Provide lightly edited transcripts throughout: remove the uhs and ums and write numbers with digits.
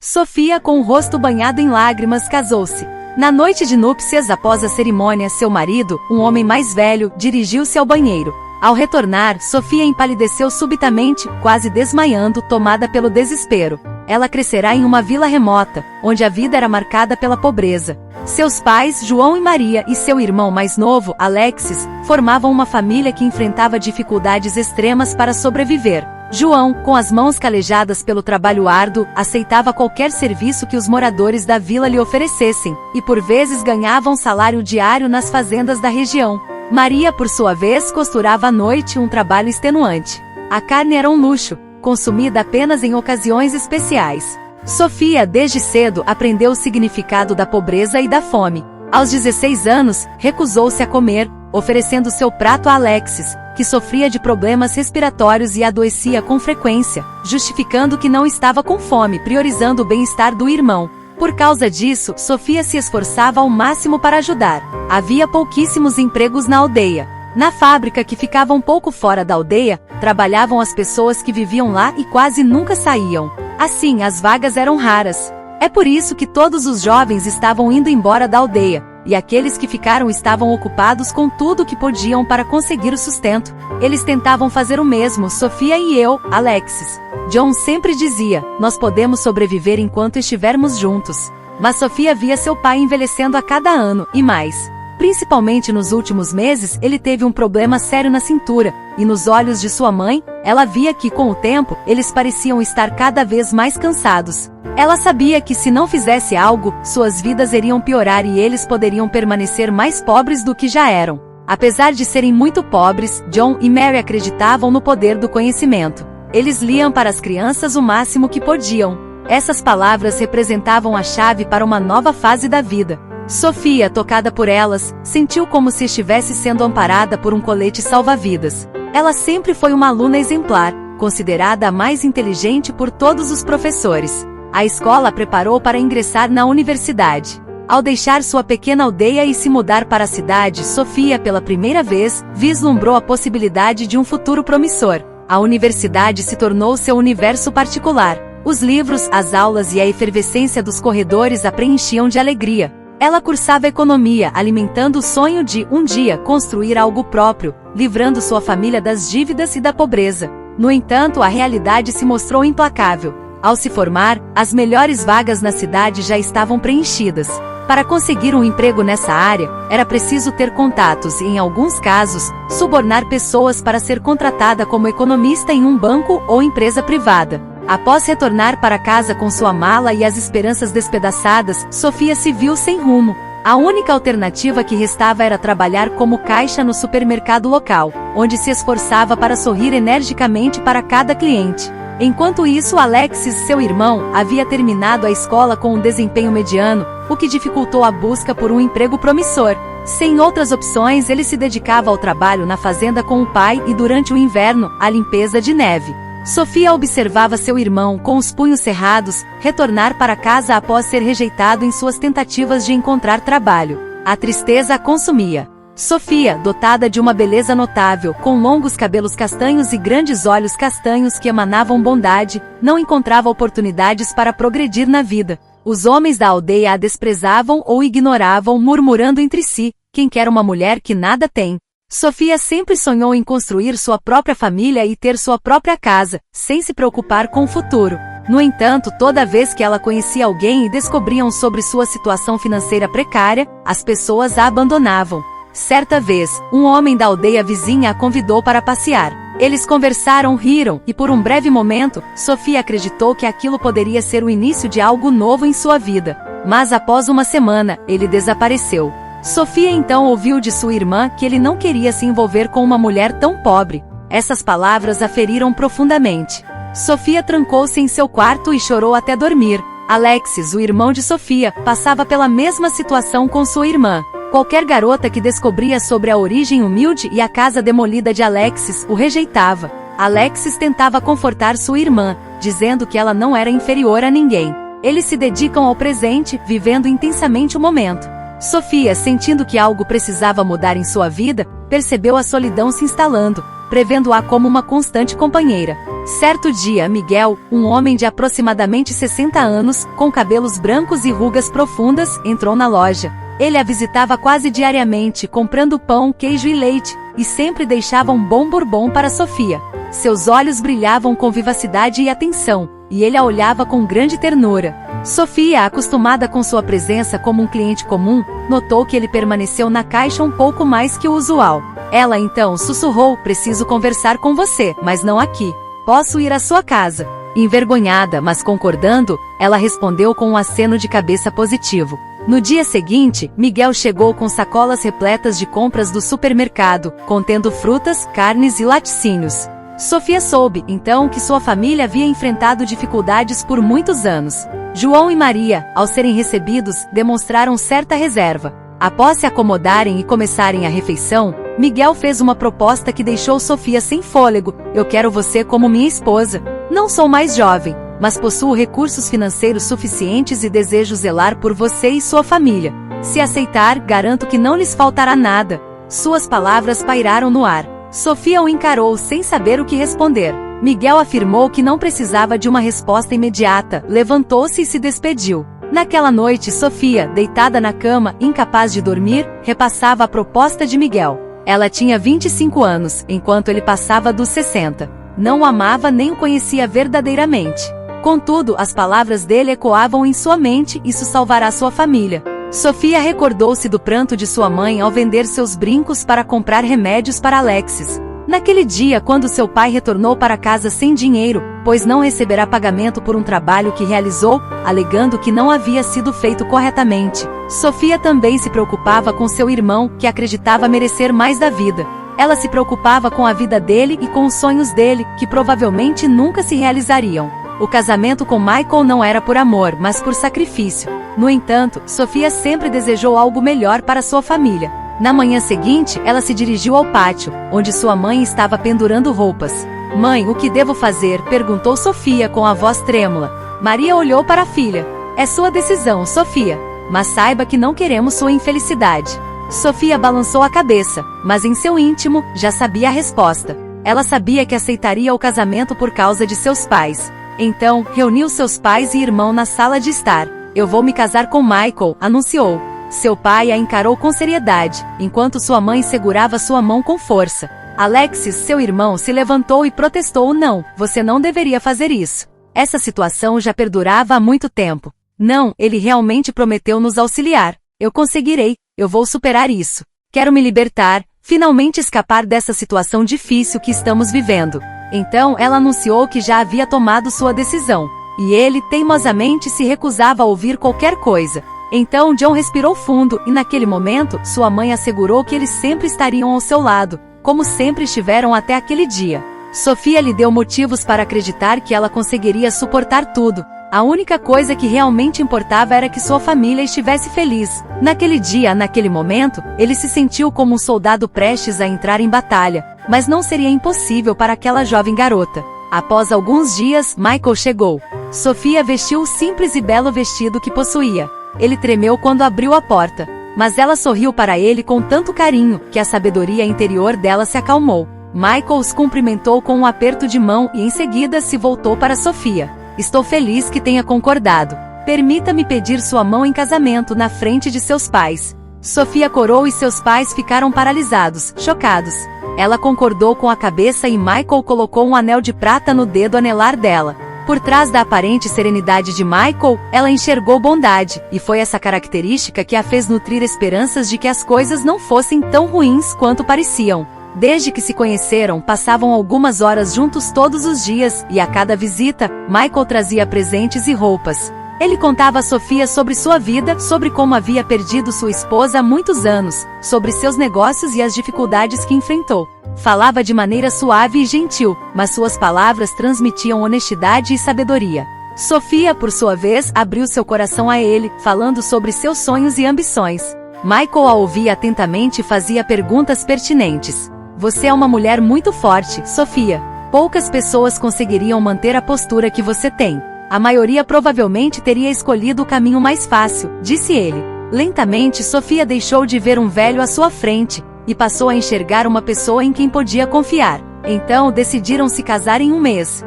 Sofia, com o rosto banhado em lágrimas, casou-se. Na noite de núpcias, após a cerimônia, seu marido, um homem mais velho, dirigiu-se ao banheiro. Ao retornar, Sofia empalideceu subitamente, quase desmaiando, tomada pelo desespero. Ela crescerá em uma vila remota, onde a vida era marcada pela pobreza. Seus pais, João e Maria, e seu irmão mais novo, Alexis, formavam uma família que enfrentava dificuldades extremas para sobreviver. João, com as mãos calejadas pelo trabalho árduo, aceitava qualquer serviço que os moradores da vila lhe oferecessem, e por vezes ganhava um salário diário nas fazendas da região. Maria, por sua vez, costurava à noite, um trabalho extenuante. A carne era um luxo, consumida apenas em ocasiões especiais. Sofia, desde cedo, aprendeu o significado da pobreza e da fome. Aos 16 anos, recusou-se a comer, oferecendo seu prato a Alexis, que sofria de problemas respiratórios e adoecia com frequência, justificando que não estava com fome, priorizando o bem-estar do irmão. Por causa disso, Sofia se esforçava ao máximo para ajudar. Havia pouquíssimos empregos na aldeia. Na fábrica, que ficava um pouco fora da aldeia, trabalhavam as pessoas que viviam lá e quase nunca saíam. Assim, as vagas eram raras. É por isso que todos os jovens estavam indo embora da aldeia, e aqueles que ficaram estavam ocupados com tudo o que podiam para conseguir o sustento. Eles tentavam fazer o mesmo, Sofia e eu, Alexis. John sempre dizia, nós podemos sobreviver enquanto estivermos juntos. Mas Sofia via seu pai envelhecendo a cada ano, e mais. Principalmente nos últimos meses, ele teve um problema sério na cintura, e nos olhos de sua mãe, ela via que, com o tempo, eles pareciam estar cada vez mais cansados. Ela sabia que se não fizesse algo, suas vidas iriam piorar e eles poderiam permanecer mais pobres do que já eram. Apesar de serem muito pobres, John e Mary acreditavam no poder do conhecimento. Eles liam para as crianças o máximo que podiam. Essas palavras representavam a chave para uma nova fase da vida. Sofia, tocada por elas, sentiu como se estivesse sendo amparada por um colete salva-vidas. Ela sempre foi uma aluna exemplar, considerada a mais inteligente por todos os professores. A escola a preparou para ingressar na universidade. Ao deixar sua pequena aldeia e se mudar para a cidade, Sofia, pela primeira vez, vislumbrou a possibilidade de um futuro promissor. A universidade se tornou seu universo particular. Os livros, as aulas e a efervescência dos corredores a preenchiam de alegria. Ela cursava economia, alimentando o sonho de, um dia, construir algo próprio, livrando sua família das dívidas e da pobreza. No entanto, a realidade se mostrou implacável. Ao se formar, as melhores vagas na cidade já estavam preenchidas. Para conseguir um emprego nessa área, era preciso ter contatos e, em alguns casos, subornar pessoas para ser contratada como economista em um banco ou empresa privada. Após retornar para casa com sua mala e as esperanças despedaçadas, Sofia se viu sem rumo. A única alternativa que restava era trabalhar como caixa no supermercado local, onde se esforçava para sorrir energicamente para cada cliente. Enquanto isso, Alexis, seu irmão, havia terminado a escola com um desempenho mediano, o que dificultou a busca por um emprego promissor. Sem outras opções, ele se dedicava ao trabalho na fazenda com o pai e, durante o inverno, à limpeza de neve. Sofia observava seu irmão, com os punhos cerrados, retornar para casa após ser rejeitado em suas tentativas de encontrar trabalho. A tristeza a consumia. Sofia, dotada de uma beleza notável, com longos cabelos castanhos e grandes olhos castanhos que emanavam bondade, não encontrava oportunidades para progredir na vida. Os homens da aldeia a desprezavam ou ignoravam, murmurando entre si, quem quer uma mulher que nada tem. Sofia sempre sonhou em construir sua própria família e ter sua própria casa, sem se preocupar com o futuro. No entanto, toda vez que ela conhecia alguém e descobriam sobre sua situação financeira precária, as pessoas a abandonavam. Certa vez, um homem da aldeia vizinha a convidou para passear. Eles conversaram, riram, e por um breve momento, Sofia acreditou que aquilo poderia ser o início de algo novo em sua vida. Mas após uma semana, ele desapareceu. Sofia então ouviu de sua irmã que ele não queria se envolver com uma mulher tão pobre. Essas palavras a feriram profundamente. Sofia trancou-se em seu quarto e chorou até dormir. Alexis, o irmão de Sofia, passava pela mesma situação com sua irmã. Qualquer garota que descobria sobre a origem humilde e a casa demolida de Alexis o rejeitava. Alexis tentava confortar sua irmã, dizendo que ela não era inferior a ninguém. Eles se dedicam ao presente, vivendo intensamente o momento. Sofia, sentindo que algo precisava mudar em sua vida, percebeu a solidão se instalando. prevendo-a como uma constante companheira. Certo dia, Miguel, um homem de aproximadamente 60 anos, com cabelos brancos e rugas profundas, entrou na loja. Ele a visitava quase diariamente, comprando pão, queijo e leite, e sempre deixava um bom bourbon para Sofia. Seus olhos brilhavam com vivacidade e atenção, e ele a olhava com grande ternura. Sofia, acostumada com sua presença como um cliente comum, notou que ele permaneceu na caixa um pouco mais que o usual. Ela então sussurrou: "Preciso conversar com você, mas não aqui. Posso ir à sua casa?" Envergonhada, mas concordando, ela respondeu com um aceno de cabeça positivo. No dia seguinte, Miguel chegou com sacolas repletas de compras do supermercado, contendo frutas, carnes e laticínios. Sofia soube, então, que sua família havia enfrentado dificuldades por muitos anos. João e Maria, ao serem recebidos, demonstraram certa reserva. Após se acomodarem e começarem a refeição, Miguel fez uma proposta que deixou Sofia sem fôlego: "Eu quero você como minha esposa. Não sou mais jovem, mas possuo recursos financeiros suficientes e desejo zelar por você e sua família. Se aceitar, garanto que não lhes faltará nada." Suas palavras pairaram no ar. Sofia o encarou sem saber o que responder. Miguel afirmou que não precisava de uma resposta imediata, levantou-se e se despediu. Naquela noite, Sofia, deitada na cama, incapaz de dormir, repassava a proposta de Miguel. Ela tinha 25 anos, enquanto ele passava dos 60. Não o amava nem o conhecia verdadeiramente. Contudo, as palavras dele ecoavam em sua mente: "Isso salvará sua família." Sofia recordou-se do pranto de sua mãe ao vender seus brincos para comprar remédios para Alexis. Naquele dia, quando seu pai retornou para casa sem dinheiro, pois não receberá pagamento por um trabalho que realizou, alegando que não havia sido feito corretamente, Sofia também se preocupava com seu irmão, que acreditava merecer mais da vida. Ela se preocupava com a vida dele e com os sonhos dele, que provavelmente nunca se realizariam. O casamento com Michael não era por amor, mas por sacrifício. No entanto, Sofia sempre desejou algo melhor para sua família. Na manhã seguinte, ela se dirigiu ao pátio, onde sua mãe estava pendurando roupas. "Mãe, o que devo fazer?" perguntou Sofia com a voz trêmula. Maria olhou para a filha. "É sua decisão, Sofia. Mas saiba que não queremos sua infelicidade." Sofia balançou a cabeça, mas em seu íntimo, já sabia a resposta. Ela sabia que aceitaria o casamento por causa de seus pais. Então, reuniu seus pais e irmão na sala de estar. "Eu vou me casar com Michael", anunciou. Seu pai a encarou com seriedade, enquanto sua mãe segurava sua mão com força. Alexis, seu irmão, se levantou e protestou: "Não, você não deveria fazer isso. Essa situação já perdurava há muito tempo." "Não, ele realmente prometeu nos auxiliar. Eu conseguirei, eu vou superar isso. Quero me libertar, finalmente escapar dessa situação difícil que estamos vivendo." Então ela anunciou que já havia tomado sua decisão, e ele teimosamente se recusava a ouvir qualquer coisa. Então John respirou fundo e naquele momento, sua mãe assegurou que eles sempre estariam ao seu lado, como sempre estiveram até aquele dia. Sofia lhe deu motivos para acreditar que ela conseguiria suportar tudo. A única coisa que realmente importava era que sua família estivesse feliz. Naquele dia, naquele momento, ele se sentiu como um soldado prestes a entrar em batalha, mas não seria impossível para aquela jovem garota. Após alguns dias, Michael chegou. Sofia vestiu o simples e belo vestido que possuía. Ele tremeu quando abriu a porta, mas ela sorriu para ele com tanto carinho, que a sabedoria interior dela se acalmou. Michael os cumprimentou com um aperto de mão e em seguida se voltou para Sofia. "Estou feliz que tenha concordado. Permita-me pedir sua mão em casamento na frente de seus pais." Sofia corou e seus pais ficaram paralisados, chocados. Ela concordou com a cabeça e Michael colocou um anel de prata no dedo anelar dela. Por trás da aparente serenidade de Michael, ela enxergou bondade, e foi essa característica que a fez nutrir esperanças de que as coisas não fossem tão ruins quanto pareciam. Desde que se conheceram, passavam algumas horas juntos todos os dias, e a cada visita, Michael trazia presentes e roupas. Ele contava a Sofia sobre sua vida, sobre como havia perdido sua esposa há muitos anos, sobre seus negócios e as dificuldades que enfrentou. Falava de maneira suave e gentil, mas suas palavras transmitiam honestidade e sabedoria. Sofia, por sua vez, abriu seu coração a ele, falando sobre seus sonhos e ambições. Michael a ouvia atentamente e fazia perguntas pertinentes. "Você é uma mulher muito forte, Sofia. Poucas pessoas conseguiriam manter a postura que você tem. A maioria provavelmente teria escolhido o caminho mais fácil", disse ele. Lentamente, Sofia deixou de ver um velho à sua frente, e passou a enxergar uma pessoa em quem podia confiar. Então decidiram se casar em um mês.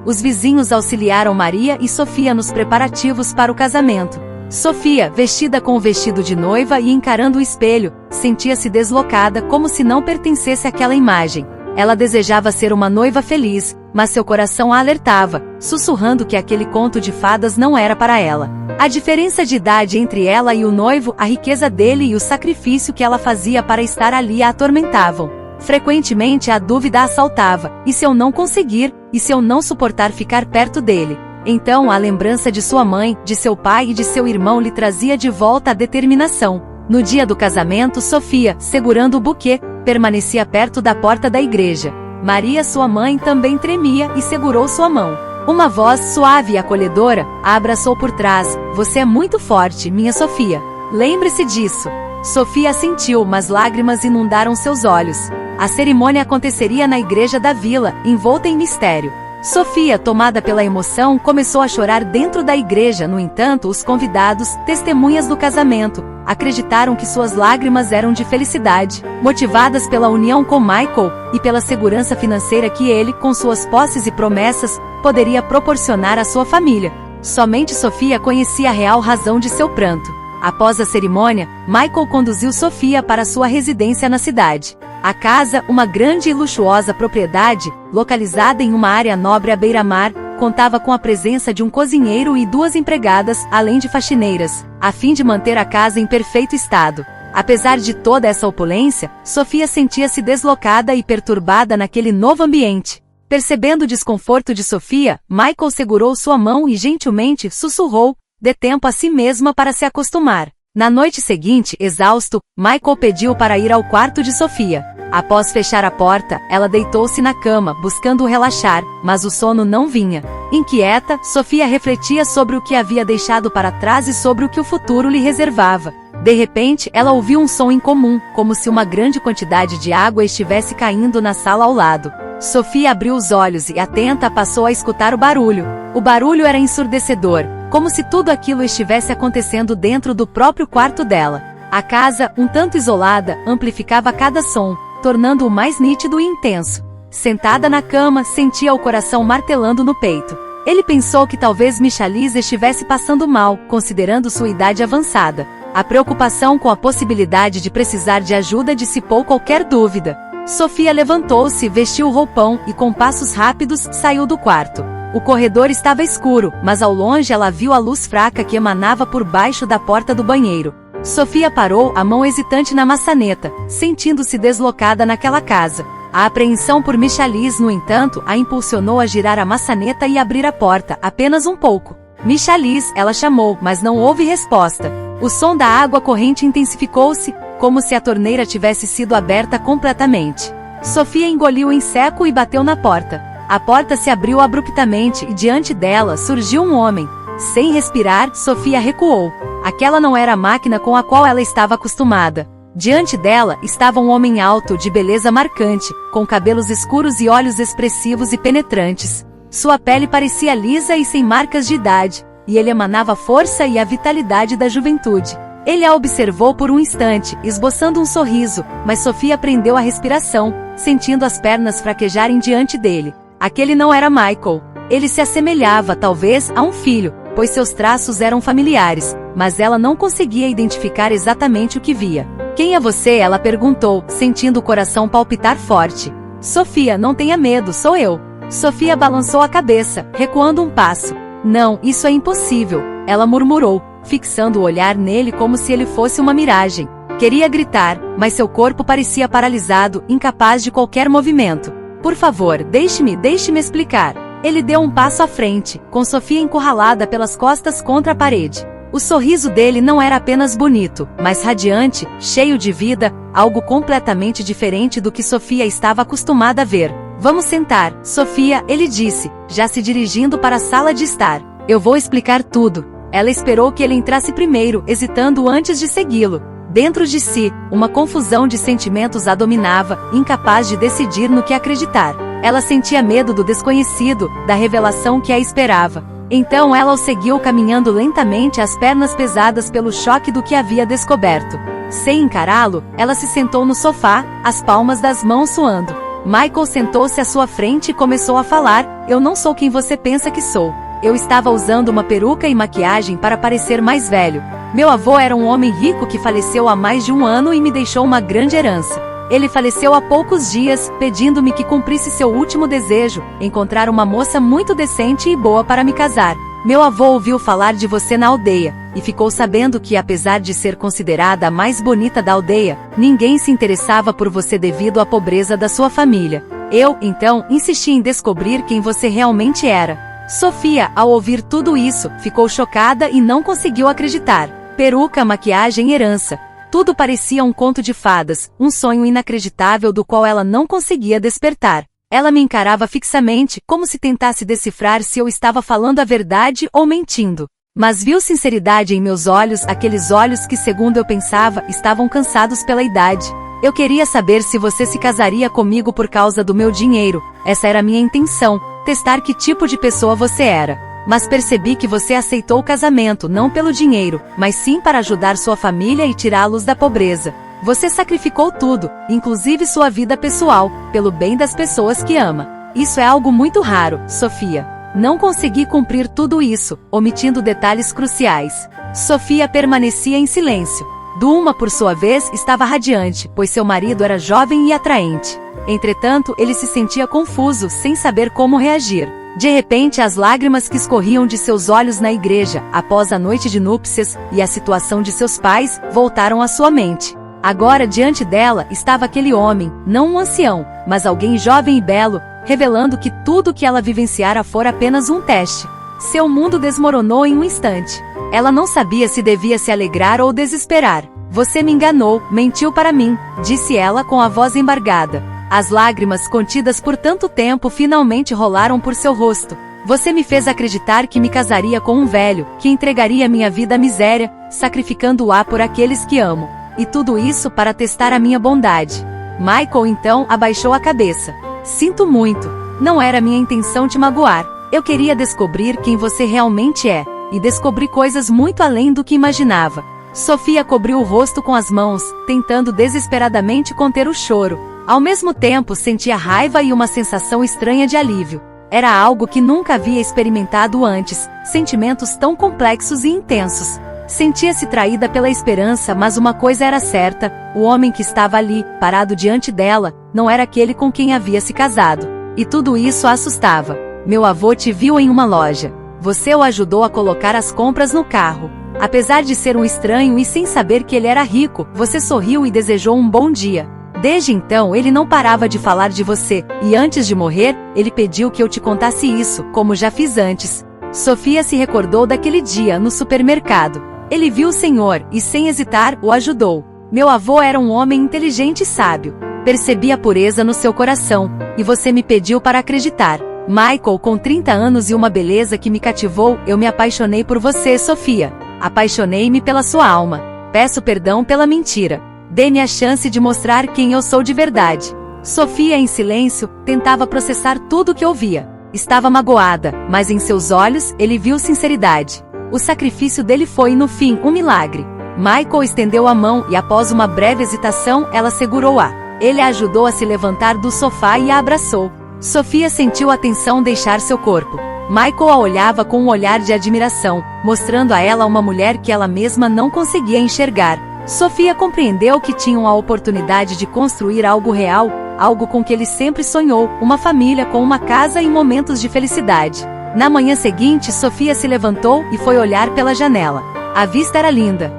Os vizinhos auxiliaram Maria e Sofia nos preparativos para o casamento. Sofia, vestida com o vestido de noiva e encarando o espelho, sentia-se deslocada como se não pertencesse àquela imagem. Ela desejava ser uma noiva feliz, mas seu coração a alertava, sussurrando que aquele conto de fadas não era para ela. A diferença de idade entre ela e o noivo, a riqueza dele e o sacrifício que ela fazia para estar ali a atormentavam. Frequentemente a dúvida a assaltava: e se eu não conseguir? E se eu não suportar ficar perto dele? Então a lembrança de sua mãe, de seu pai e de seu irmão lhe trazia de volta a determinação. No dia do casamento, Sofia, segurando o buquê, permanecia perto da porta da igreja. Maria, sua mãe, também tremia e segurou sua mão. Uma voz suave e acolhedora a abraçou por trás: "Você é muito forte, minha Sofia. Lembre-se disso." Sofia assentiu, mas lágrimas inundaram seus olhos. A cerimônia aconteceria na igreja da vila, envolta em mistério. Sofia, tomada pela emoção, começou a chorar dentro da igreja. No entanto, os convidados, testemunhas do casamento, acreditaram que suas lágrimas eram de felicidade, motivadas pela união com Michael, e pela segurança financeira que ele, com suas posses e promessas, poderia proporcionar à sua família. Somente Sofia conhecia a real razão de seu pranto. Após a cerimônia, Michael conduziu Sofia para sua residência na cidade. A casa, uma grande e luxuosa propriedade, localizada em uma área nobre à beira-mar, contava com a presença de um cozinheiro e 2 empregadas, além de faxineiras, a fim de manter a casa em perfeito estado. Apesar de toda essa opulência, Sofia sentia-se deslocada e perturbada naquele novo ambiente. Percebendo o desconforto de Sofia, Michael segurou sua mão e gentilmente sussurrou: "Dê tempo a si mesma para se acostumar." Na noite seguinte, exausto, Michael pediu para ir ao quarto de Sofia. Após fechar a porta, ela deitou-se na cama, buscando relaxar, mas o sono não vinha. Inquieta, Sofia refletia sobre o que havia deixado para trás e sobre o que o futuro lhe reservava. De repente, ela ouviu um som incomum, como se uma grande quantidade de água estivesse caindo na sala ao lado. Sofia abriu os olhos e, atenta, passou a escutar o barulho. O barulho era ensurdecedor, como se tudo aquilo estivesse acontecendo dentro do próprio quarto dela. A casa, um tanto isolada, amplificava cada som, tornando-o mais nítido e intenso. Sentada na cama, sentia o coração martelando no peito. Ele pensou que talvez Michalis estivesse passando mal, considerando sua idade avançada. A preocupação com a possibilidade de precisar de ajuda dissipou qualquer dúvida. Sofia levantou-se, vestiu o roupão e, com passos rápidos, saiu do quarto. O corredor estava escuro, mas ao longe ela viu a luz fraca que emanava por baixo da porta do banheiro. Sofia parou, a mão hesitante na maçaneta, sentindo-se deslocada naquela casa. A apreensão por Michalis, no entanto, a impulsionou a girar a maçaneta e abrir a porta, apenas um pouco. "Michalis", ela chamou, mas não houve resposta. O som da água corrente intensificou-se, como se a torneira tivesse sido aberta completamente. Sofia engoliu em seco e bateu na porta. A porta se abriu abruptamente e diante dela surgiu um homem. Sem respirar, Sofia recuou. Aquela não era a máquina com a qual ela estava acostumada. Diante dela estava um homem alto, de beleza marcante, com cabelos escuros e olhos expressivos e penetrantes. Sua pele parecia lisa e sem marcas de idade, e ele emanava a força e a vitalidade da juventude. Ele a observou por um instante, esboçando um sorriso, mas Sofia prendeu a respiração, sentindo as pernas fraquejarem diante dele. Aquele não era Michael. Ele se assemelhava, talvez, a um filho, pois seus traços eram familiares, mas ela não conseguia identificar exatamente o que via. "Quem é você?", ela perguntou, sentindo o coração palpitar forte. "Sofia, não tenha medo, sou eu." Sofia balançou a cabeça, recuando um passo. "Não, isso é impossível", ela murmurou, fixando o olhar nele como se ele fosse uma miragem. Queria gritar, mas seu corpo parecia paralisado, incapaz de qualquer movimento. "Por favor, deixe-me explicar." Ele deu um passo à frente, com Sofia encurralada pelas costas contra a parede. O sorriso dele não era apenas bonito, mas radiante, cheio de vida, algo completamente diferente do que Sofia estava acostumada a ver. "Vamos sentar, Sofia", ele disse, já se dirigindo para a sala de estar. "Eu vou explicar tudo." Ela esperou que ele entrasse primeiro, hesitando antes de segui-lo. Dentro de si, uma confusão de sentimentos a dominava, incapaz de decidir no que acreditar. Ela sentia medo do desconhecido, da revelação que a esperava. Então ela o seguiu caminhando lentamente, as pernas pesadas pelo choque do que havia descoberto. Sem encará-lo, ela se sentou no sofá, as palmas das mãos suando. Michael sentou-se à sua frente e começou a falar: eu não sou quem você pensa que sou. Eu estava usando uma peruca e maquiagem para parecer mais velho. Meu avô era um homem rico que faleceu há mais de um ano e me deixou uma grande herança. Ele faleceu há poucos dias, pedindo-me que cumprisse seu último desejo, encontrar uma moça muito decente e boa para me casar. Meu avô ouviu falar de você na aldeia, e ficou sabendo que, apesar de ser considerada a mais bonita da aldeia, ninguém se interessava por você devido à pobreza da sua família. Eu, então, insisti em descobrir quem você realmente era. Sofia, ao ouvir tudo isso, ficou chocada e não conseguiu acreditar. Peruca, maquiagem e herança. Tudo parecia um conto de fadas, um sonho inacreditável do qual ela não conseguia despertar. Ela me encarava fixamente, como se tentasse decifrar se eu estava falando a verdade ou mentindo. Mas viu sinceridade em meus olhos, aqueles olhos que, segundo eu pensava, estavam cansados pela idade. Eu queria saber se você se casaria comigo por causa do meu dinheiro. Essa era a minha intenção, testar que tipo de pessoa você era. Mas percebi que você aceitou o casamento não pelo dinheiro, mas sim para ajudar sua família e tirá-los da pobreza. Você sacrificou tudo, inclusive sua vida pessoal, pelo bem das pessoas que ama. Isso é algo muito raro, Sofia. Não consegui cumprir tudo isso, omitindo detalhes cruciais. Sofia permanecia em silêncio. Duma, por sua vez, estava radiante, pois seu marido era jovem e atraente. Entretanto, ele se sentia confuso, sem saber como reagir. De repente, as lágrimas que escorriam de seus olhos na igreja, após a noite de núpcias, e a situação de seus pais, voltaram à sua mente. Agora, diante dela, estava aquele homem, não um ancião, mas alguém jovem e belo, revelando que tudo o que ela vivenciara fora apenas um teste. Seu mundo desmoronou em um instante. Ela não sabia se devia se alegrar ou desesperar. Você me enganou, mentiu para mim, disse ela com a voz embargada. As lágrimas contidas por tanto tempo finalmente rolaram por seu rosto. Você me fez acreditar que me casaria com um velho, que entregaria minha vida à miséria, sacrificando-a por aqueles que amo. E tudo isso para testar a minha bondade. Michael então abaixou a cabeça. Sinto muito. Não era minha intenção te magoar. Eu queria descobrir quem você realmente é. E descobri coisas muito além do que imaginava. Sofia cobriu o rosto com as mãos, tentando desesperadamente conter o choro. Ao mesmo tempo sentia raiva e uma sensação estranha de alívio. Era algo que nunca havia experimentado antes, sentimentos tão complexos e intensos. Sentia-se traída pela esperança, mas uma coisa era certa, o homem que estava ali, parado diante dela, não era aquele com quem havia se casado. E tudo isso a assustava. Meu avô te viu em uma loja. Você o ajudou a colocar as compras no carro. Apesar de ser um estranho e sem saber que ele era rico, você sorriu e desejou um bom dia. Desde então ele não parava de falar de você, e antes de morrer, ele pediu que eu te contasse isso, como já fiz antes. Sofia se recordou daquele dia no supermercado. Ele viu o senhor, e sem hesitar, o ajudou. Meu avô era um homem inteligente e sábio. Percebi a pureza no seu coração, e você me pediu para acreditar. Michael, com 30 anos e uma beleza que me cativou, eu me apaixonei por você, Sofia. Apaixonei-me pela sua alma. Peço perdão pela mentira. Dê-me a chance de mostrar quem eu sou de verdade. Sofia, em silêncio, tentava processar tudo o que ouvia. Estava magoada, mas em seus olhos, ele viu sinceridade. O sacrifício dele foi, no fim, um milagre. Michael estendeu a mão e, após uma breve hesitação, ela segurou-a. Ele a ajudou a se levantar do sofá e a abraçou. Sofia sentiu a tensão deixar seu corpo. Michael a olhava com um olhar de admiração, mostrando a ela uma mulher que ela mesma não conseguia enxergar. Sofia compreendeu que tinham a oportunidade de construir algo real, algo com que ele sempre sonhou, uma família com uma casa e momentos de felicidade. Na manhã seguinte, Sofia se levantou e foi olhar pela janela. A vista era linda.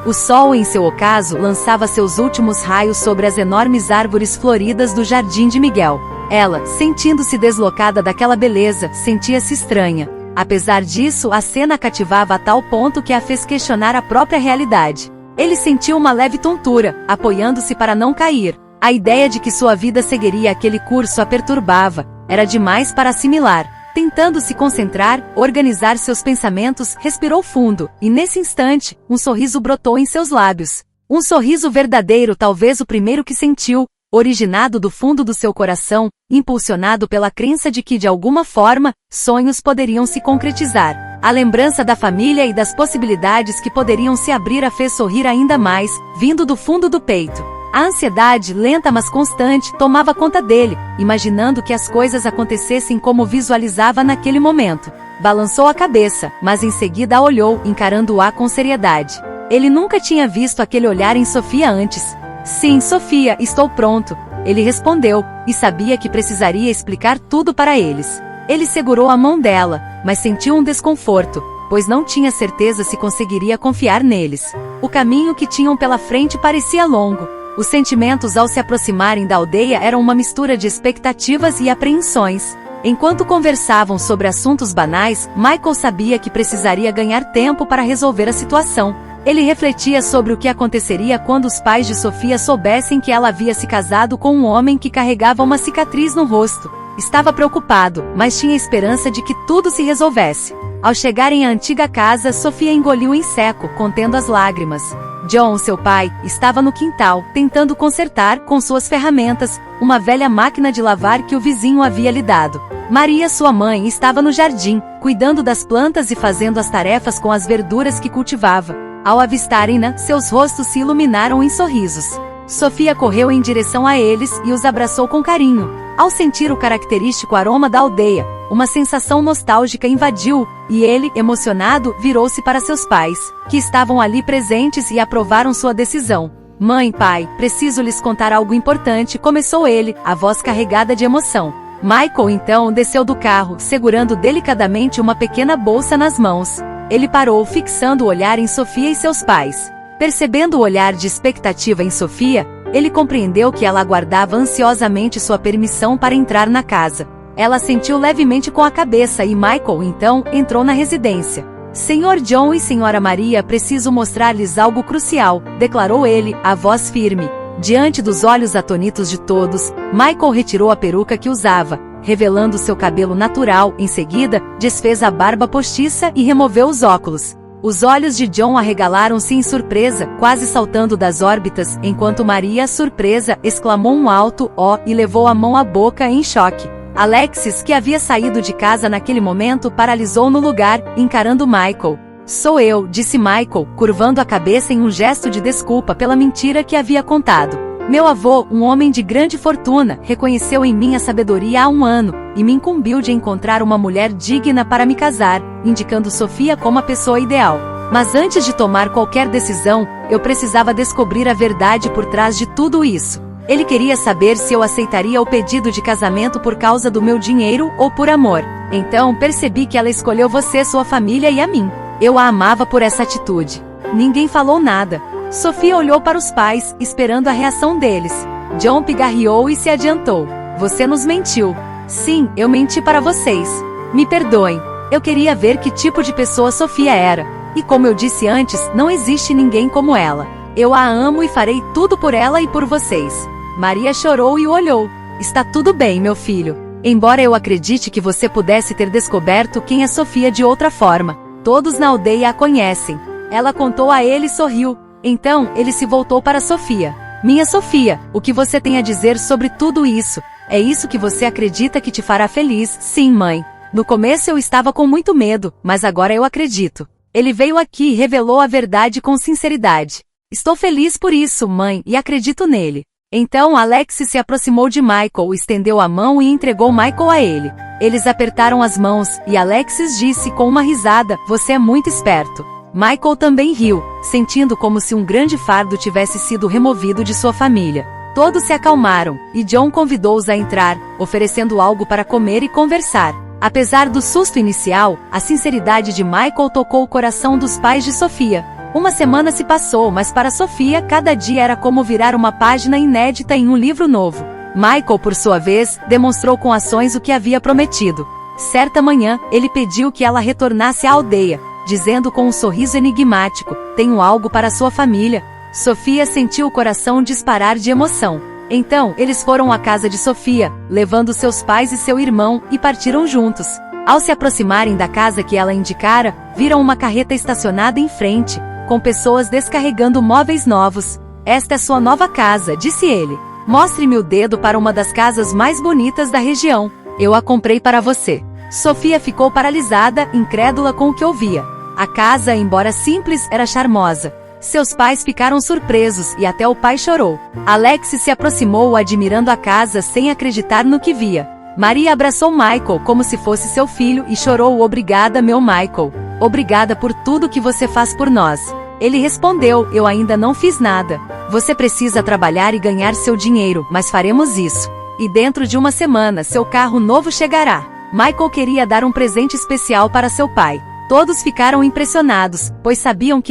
O sol, em seu ocaso, lançava seus últimos raios sobre as enormes árvores floridas do jardim de Miguel. Ela, sentindo-se deslocada daquela beleza, sentia-se estranha. Apesar disso, a cena cativava a tal ponto que a fez questionar a própria realidade. Ele sentiu uma leve tontura, apoiando-se para não cair. A ideia de que sua vida seguiria aquele curso a perturbava. Era demais para assimilar. Tentando se concentrar, organizar seus pensamentos, respirou fundo, e nesse instante, um sorriso brotou em seus lábios. Um sorriso verdadeiro, talvez o primeiro que sentiu, originado do fundo do seu coração, impulsionado pela crença de que, de alguma forma, sonhos poderiam se concretizar. A lembrança da família e das possibilidades que poderiam se abrir a fez sorrir ainda mais, vindo do fundo do peito. A ansiedade, lenta mas constante, tomava conta dele, imaginando que as coisas acontecessem como visualizava naquele momento. Balançou a cabeça, mas em seguida a olhou, encarando-a com seriedade. Ele nunca tinha visto aquele olhar em Sofia antes. Sim, Sofia, estou pronto. Ele respondeu, e sabia que precisaria explicar tudo para eles. Ele segurou a mão dela, mas sentiu um desconforto, pois não tinha certeza se conseguiria confiar neles. O caminho que tinham pela frente parecia longo. Os sentimentos ao se aproximarem da aldeia eram uma mistura de expectativas e apreensões. Enquanto conversavam sobre assuntos banais, Michael sabia que precisaria ganhar tempo para resolver a situação. Ele refletia sobre o que aconteceria quando os pais de Sofia soubessem que ela havia se casado com um homem que carregava uma cicatriz no rosto. Estava preocupado, mas tinha esperança de que tudo se resolvesse. Ao chegarem à antiga casa, Sofia engoliu em seco, contendo as lágrimas. John, seu pai, estava no quintal, tentando consertar, com suas ferramentas, uma velha máquina de lavar que o vizinho havia lhe dado. Maria, sua mãe, estava no jardim, cuidando das plantas e fazendo as tarefas com as verduras que cultivava. Ao avistarem-na, seus rostos se iluminaram em sorrisos. Sofia correu em direção a eles e os abraçou com carinho. Ao sentir o característico aroma da aldeia, uma sensação nostálgica invadiu-o, e ele, emocionado, virou-se para seus pais, que estavam ali presentes e aprovaram sua decisão. Mãe, pai, preciso lhes contar algo importante, começou ele, a voz carregada de emoção. Michael então desceu do carro, segurando delicadamente uma pequena bolsa nas mãos. Ele parou, fixando o olhar em Sofia e seus pais. Percebendo o olhar de expectativa em Sofia, ele compreendeu que ela aguardava ansiosamente sua permissão para entrar na casa. Ela assentiu levemente com a cabeça e Michael, então, entrou na residência. Senhor John e Senhora Maria, preciso mostrar-lhes algo crucial, declarou ele, a voz firme. Diante dos olhos atônitos de todos, Michael retirou a peruca que usava, revelando seu cabelo natural. Em seguida, desfez a barba postiça e removeu os óculos. Os olhos de John arregalaram-se em surpresa, quase saltando das órbitas, enquanto Maria, surpresa, exclamou um alto "ó" e levou a mão à boca em choque. Alexis, que havia saído de casa naquele momento, paralisou no lugar, encarando Michael. Sou eu, disse Michael, curvando a cabeça em um gesto de desculpa pela mentira que havia contado. Meu avô, um homem de grande fortuna, reconheceu em mim a sabedoria há um ano, e me incumbiu de encontrar uma mulher digna para me casar, indicando Sofia como a pessoa ideal. Mas antes de tomar qualquer decisão, eu precisava descobrir a verdade por trás de tudo isso. Ele queria saber se eu aceitaria o pedido de casamento por causa do meu dinheiro ou por amor. Então percebi que ela escolheu você, sua família e a mim. Eu a amava por essa atitude. Ninguém falou nada. Sofia olhou para os pais, esperando a reação deles. John pigarreou e se adiantou. Você nos mentiu. Sim, eu menti para vocês. Me perdoem. Eu queria ver que tipo de pessoa Sofia era. E como eu disse antes, não existe ninguém como ela. Eu a amo e farei tudo por ela e por vocês. Maria chorou e o olhou. Está tudo bem, meu filho. Embora eu acredite que você pudesse ter descoberto quem é Sofia de outra forma. Todos na aldeia a conhecem. Ela contou a ele e sorriu. Então, ele se voltou para Sofia. Minha Sofia, o que você tem a dizer sobre tudo isso? É isso que você acredita que te fará feliz? Sim, mãe. No começo eu estava com muito medo, mas agora eu acredito. Ele veio aqui e revelou a verdade com sinceridade. Estou feliz por isso, mãe, e acredito nele. Então Alexis se aproximou de Michael, estendeu a mão e entregou Michael a ele. Eles apertaram as mãos, e Alexis disse com uma risada, você é muito esperto. Michael também riu, sentindo como se um grande fardo tivesse sido removido de sua família. Todos se acalmaram, e John convidou-os a entrar, oferecendo algo para comer e conversar. Apesar do susto inicial, a sinceridade de Michael tocou o coração dos pais de Sofia. Uma semana se passou, mas para Sofia cada dia era como virar uma página inédita em um livro novo. Michael, por sua vez, demonstrou com ações o que havia prometido. Certa manhã, ele pediu que ela retornasse à aldeia, dizendo com um sorriso enigmático, tenho algo para sua família. Sofia sentiu o coração disparar de emoção. Então, eles foram à casa de Sofia, levando seus pais e seu irmão, e partiram juntos. Ao se aproximarem da casa que ela indicara, viram uma carreta estacionada em frente, com pessoas descarregando móveis novos. Esta é sua nova casa, disse ele. Mostre-me o dedo para uma das casas mais bonitas da região. Eu a comprei para você. Sofia ficou paralisada, incrédula com o que ouvia. A casa, embora simples, era charmosa. Seus pais ficaram surpresos e até o pai chorou. Alex se aproximou admirando a casa sem acreditar no que via. Maria abraçou Michael como se fosse seu filho e chorou: "Obrigada, meu Michael. Obrigada por tudo que você faz por nós." Ele respondeu: "Eu ainda não fiz nada. Você precisa trabalhar e ganhar seu dinheiro, mas faremos isso. E dentro de uma semana seu carro novo chegará." Michael queria dar um presente especial para seu pai. Todos ficaram impressionados, pois sabiam que ele